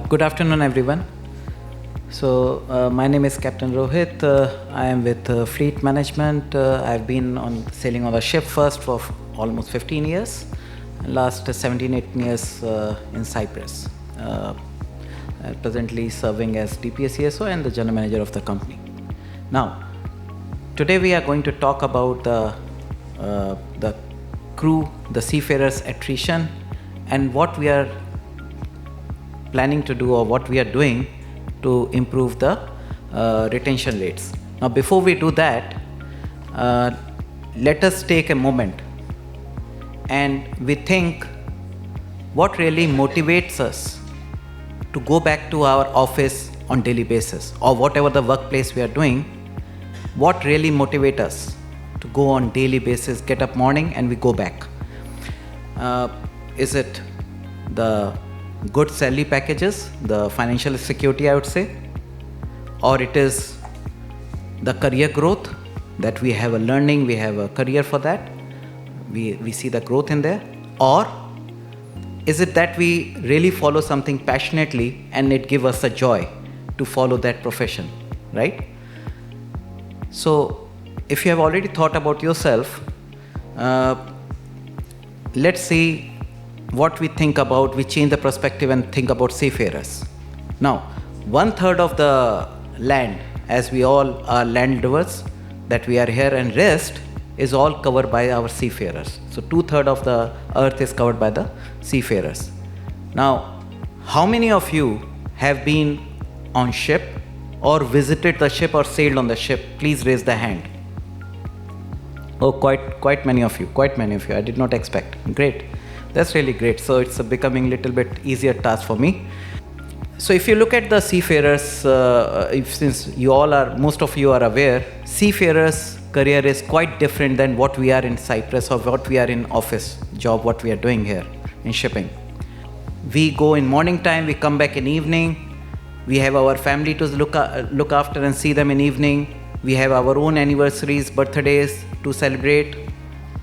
Good afternoon, everyone. My name is Capt Rohit. I am with Fleet Management. I've been sailing on a ship first for almost 15 years, last 17-18 years in Cyprus. Presently serving as DPSCSO and the General Manager of the company. Now, today we are going to talk about the crew, the seafarers attrition, and what we are planning to do or what we are doing to improve the retention rates. Now, before we do that, let us take a moment and we think what really motivates us to go back to our office on daily basis, or whatever the workplace we are doing. What really motivates us to go on daily basis, get up morning and we go back? Is it the good salary packages, the financial security, I would say, or it is the career growth, that we have a learning, we have a career for that, we see the growth in there, or is it that we really follow something passionately and it gives us a joy to follow that profession, right? So if you have already thought about yourself, let's see what we think about. We change the perspective and think about seafarers. Now, 1/3 of the land, as we all are land lovers, that we are here, and rest is all covered by our seafarers. So 2/3 of the earth is covered by the seafarers. Now, how many of you have been on ship or visited the ship or sailed on the ship? Please raise the hand. Oh, quite many of you. I did not expect. Great. That's really great. So it's becoming a little bit easier task for me. So if you look at the seafarers, since most of you are aware, seafarers' career is quite different than what we are in Cyprus or what we are in office job, what we are doing here in shipping. We go in morning time, we come back in evening. We have our family to look after and see them in evening. We have our own anniversaries, birthdays to celebrate,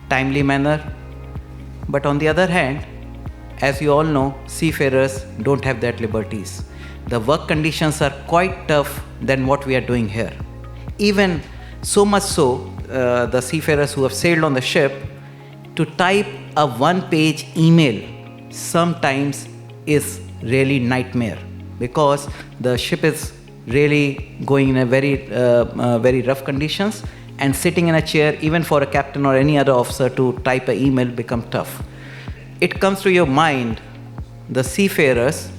timely manner. But on the other hand, as you all know, seafarers don't have that liberties. The work conditions are quite tough than what we are doing here. Even so much so, the seafarers who have sailed on the ship, to type a one-page email sometimes is really nightmare, because the ship is really going in a very rough conditions, and sitting in a chair, even for a captain or any other officer to type an email become tough. It comes to your mind, the seafarers,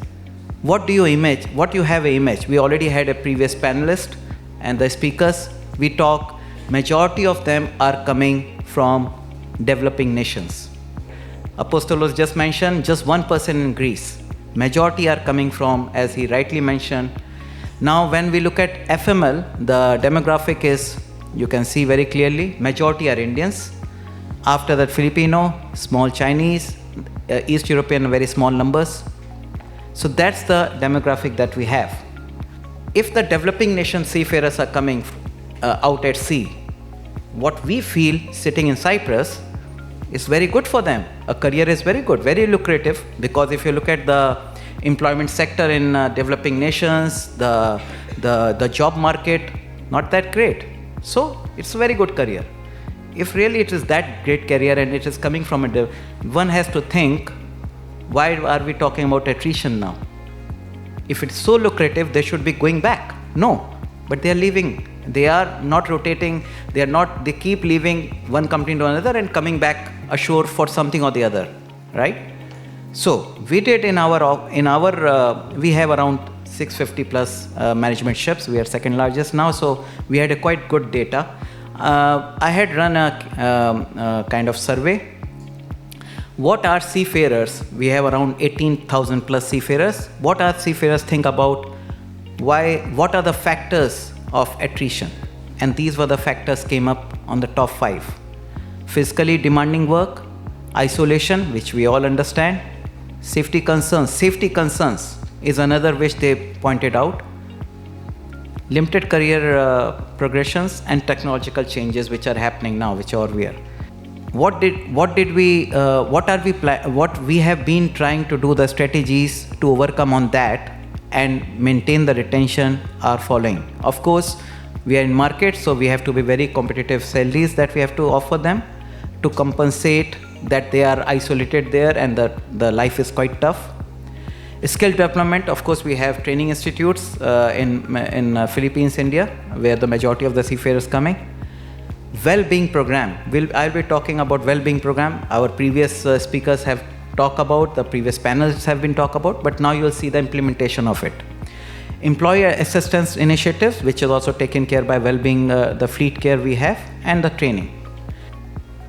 what do you image? What you have an image? We already had a previous panelist and the speakers. We talk, majority of them are coming from developing nations. Apostolos just mentioned, just 1% in Greece. Majority are coming from, as he rightly mentioned. Now, when we look at FML, the demographic is, you can see very clearly, majority are Indians. After that, Filipino, small Chinese, East European, very small numbers. So that's the demographic that we have. If the developing nation seafarers are coming out at sea, what we feel sitting in Cyprus is very good for them. A career is very good, very lucrative, because if you look at the employment sector in developing nations, the job market, not that great. So it's a very good career. If really it is that great career and it is coming from one has to think, why are we talking about attrition now? If it's so lucrative, they should be going back. No, but they are leaving. They are not rotating. They keep leaving one company to another and coming back ashore for something or the other, right? So we did we have around 650 plus management ships. We are second largest now, so we had a quite good data. I had run a kind of survey. What are seafarers? We have around 18,000 plus seafarers. What are seafarers think about? What are the factors of attrition? And these were the factors came up on the top 5. Physically demanding work, isolation, which we all understand, safety concerns. Safety concerns is another which they pointed out. Limited career progressions and technological changes which are happening now, which are we are. What we have been trying to do the strategies to overcome on that, and maintain the retention are following. Of course, we are in market, so we have to be very competitive salaries that we have to offer them to compensate that they are isolated there and the life is quite tough. Skill development, of course, we have training institutes in Philippines, India, where the majority of the seafarers coming. Well-being program, I'll be talking about well-being program. Our previous speakers have talked about, the previous panels have been talked about, but now you'll see the implementation of it. Employer assistance initiatives, which is also taken care by well-being, the fleet care we have, and the training.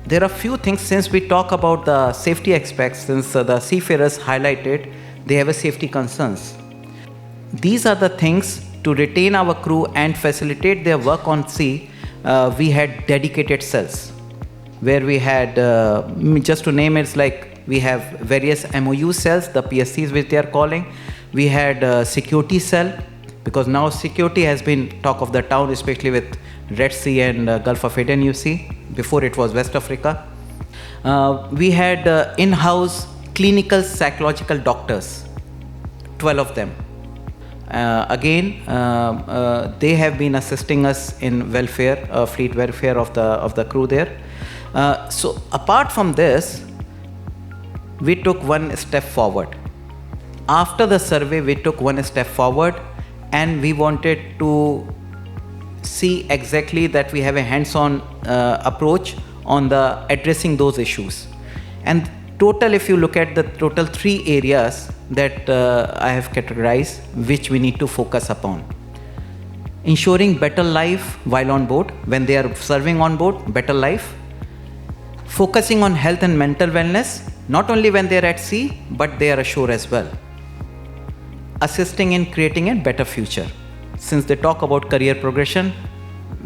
There are few things, since we talk about the safety aspects, since the seafarers highlighted, they have a safety concerns. These are the things to retain our crew and facilitate their work on sea. We had dedicated cells where we had, just to name it, it's like we have various MOU cells, the PSCs which they are calling. We had a security cell, because now security has been talk of the town, especially with Red Sea and Gulf of Aden, you see. Before it was West Africa. We had in-house clinical psychological doctors, 12 of them. Again, they have been assisting us in welfare, fleet welfare of the crew there. So apart from this, we took one step forward. After the survey, we took one step forward, and we wanted to see exactly that we have a hands-on approach on the addressing those issues. And total, if you look at the total 3 areas that I have categorized, which we need to focus upon. Ensuring better life while on board, when they are serving on board, better life. Focusing on health and mental wellness, not only when they are at sea, but they are ashore as well. Assisting in creating a better future. Since they talk about career progression,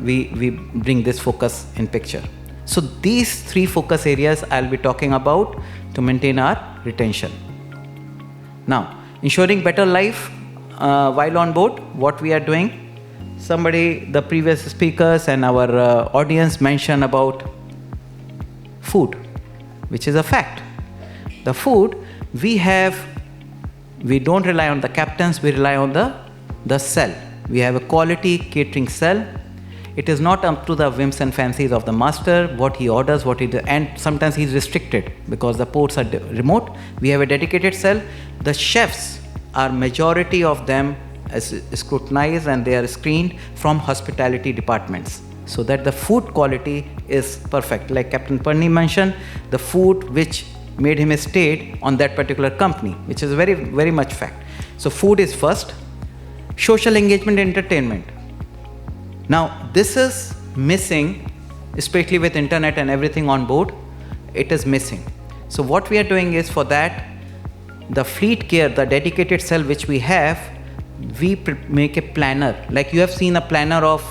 we bring this focus in picture. So these 3 focus areas I'll be talking about to maintain our retention. Now, ensuring better life while on board, what we are doing. The previous speakers and our audience mentioned about food, which is a fact. The food we don't rely on the captains, we rely on the cell. We have a quality catering cell. It is not up to the whims and fancies of the master, what he orders, and sometimes he's restricted because the ports are remote. We have a dedicated cell. The chefs are majority of them as scrutinized, and they are screened from hospitality departments, so that the food quality is perfect. Like Captain Perny mentioned, the food which made him stay on that particular company, which is very, very much fact. So food is first. Social engagement, entertainment. Now this is missing, especially with internet and everything on board, it is missing. So what we are doing is, for that, the fleet care, the dedicated cell which we have, we make a planner. Like you have seen a planner of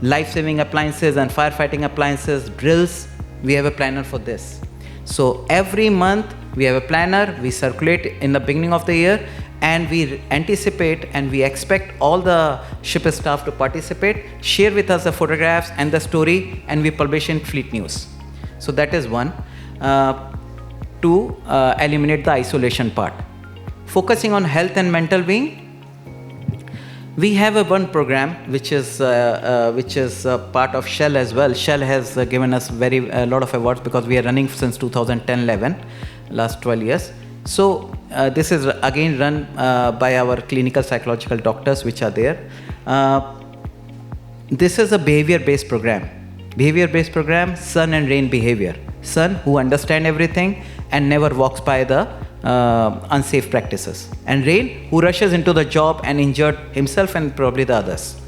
life-saving appliances and firefighting appliances, drills, we have a planner for this. So every month we have a planner, we circulate in the beginning of the year, and we anticipate and we expect all the ship staff to participate, share with us the photographs and the story, and we publish in Fleet News. So that is one. To eliminate the isolation part. Focusing on health and mental being, we have one program which is part of Shell as well. Shell has given us a lot of awards because we are running since 2010-11, last 12 years. So this is again run by our clinical psychological doctors which are there. This is a behavior-based program. Behavior-based program, sun and rain behavior. Sun, who understand everything and never walks by the unsafe practices. And rain, who rushes into the job and injured himself and probably the others.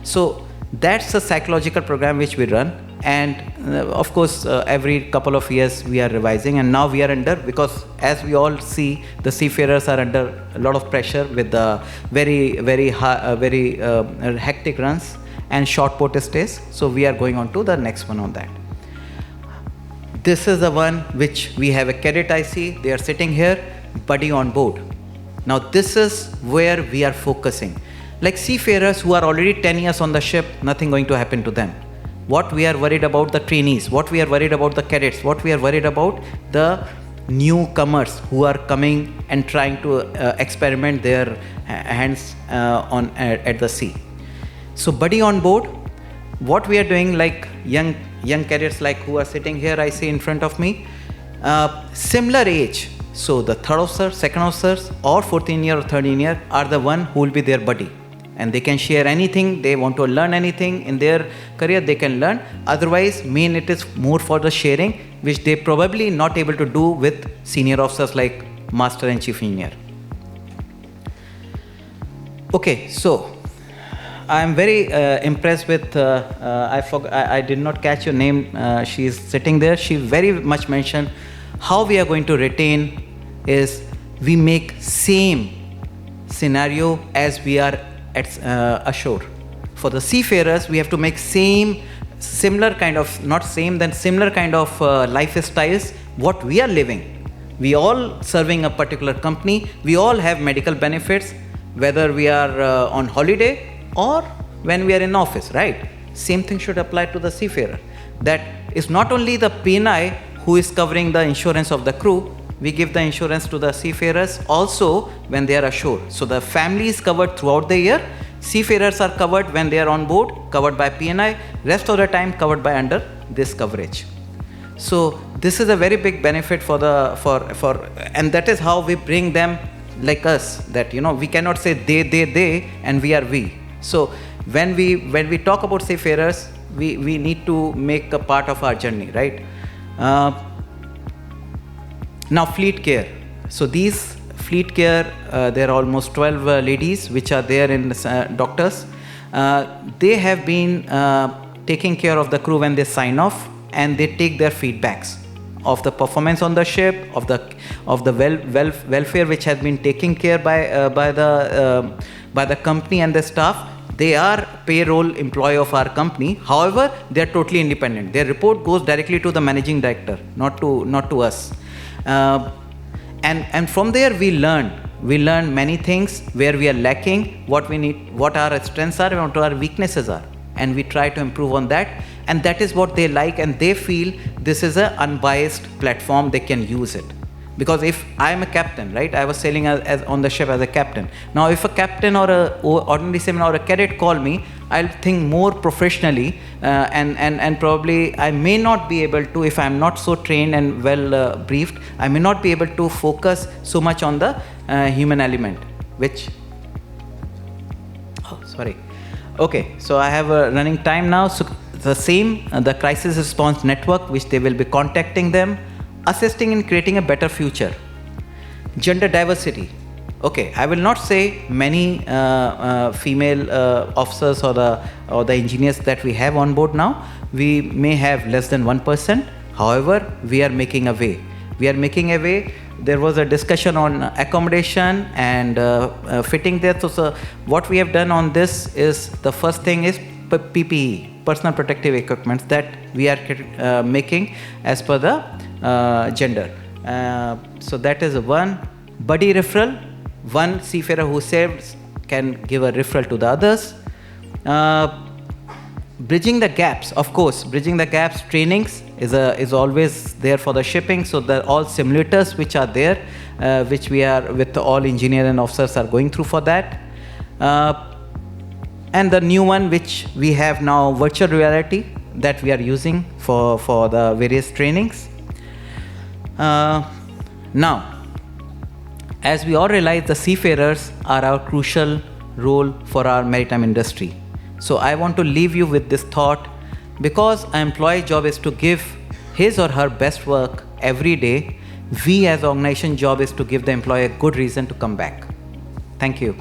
So that's a psychological program which we run. And of course, every couple of years we are revising, and now we are under, because as we all see, the seafarers are under a lot of pressure with the very hectic runs and short port stays. So we are going on to the next one on that. This is the one which we have a cadet IC. They are sitting here, buddy on board. Now this is where we are focusing. Like seafarers who are already 10 years on the ship, nothing going to happen to them. What we are worried about the trainees, what we are worried about the cadets, what we are worried about the newcomers who are coming and trying to experiment their hands at the sea. So buddy on board, what we are doing, like young cadets like who are sitting here, I see in front of me, similar age. So the third officer, second officers, or 14th year or 13th year are the one who will be their buddy. And they can share anything, they want to learn anything in their career, they can learn. Otherwise, main it is more for the sharing, which they probably not able to do with senior officers like master and chief engineer. Okay, so I am very impressed with, I did not catch your name, she is sitting there. She very much mentioned how we are going to retain is we make same scenario as we are at ashore. For the seafarers, we have to make similar kind of, not same, then similar kind of lifestyles what we are living. We all serving a particular company, we all have medical benefits, whether we are on holiday or when we are in office, right? Same thing should apply to the seafarer. That is not only the P&I who is covering the insurance of the crew, we give the insurance to the seafarers also when they are ashore. So the family is covered throughout the year. Seafarers are covered when they are on board, covered by P&I, rest of the time covered by under this coverage. So this is a very big benefit for and that is how we bring them like us, that we cannot say they and we are we. So when we talk about seafarers, we need to make a part of our journey, right? Now fleet care. So these fleet care, there are almost 12 ladies which are there in doctors. They have been taking care of the crew when they sign off, and they take their feedbacks of the performance on the ship, of the welfare which has been taken care by the company and the staff. They are payroll employee of our company. However, they are totally independent. Their report goes directly to the managing director, not to us. And from there we learn many things where we are lacking, what we need, what our strengths are, and what our weaknesses are, and we try to improve on that. And that is what they like, and they feel this is an unbiased platform, they can use it. Because if I am a captain, right, I was sailing as on the ship as a captain. Now if a captain or ordinary seaman or a cadet call me, I'll think more professionally, and probably I may not be able to, if I'm not so trained and well briefed, I may not be able to focus so much on the human element, which, sorry. Okay, so I have a running time now. So the crisis response network, which they will be contacting them, assisting in creating a better future. Gender diversity. Okay, I will not say many female officers or the engineers that we have on board now. We may have less than 1%. However, we are making a way. There was a discussion on accommodation and fitting there. So what we have done on this is, the first thing is PPE, personal protective equipment, that we are making as per the gender. So that is one. Buddy referral. One seafarer who saves can give a referral to the others. Bridging the gaps, of course, trainings is always there for the shipping. So all simulators which are there, which we are with all engineers and officers are going through for that. And the new one which we have now, virtual reality, that we are using for the various trainings. Now, as we all realize, the seafarers are our crucial role for our maritime industry. So I want to leave you with this thought, because an employee's job is to give his or her best work every day. We as an organization job is to give the employee a good reason to come back. Thank you.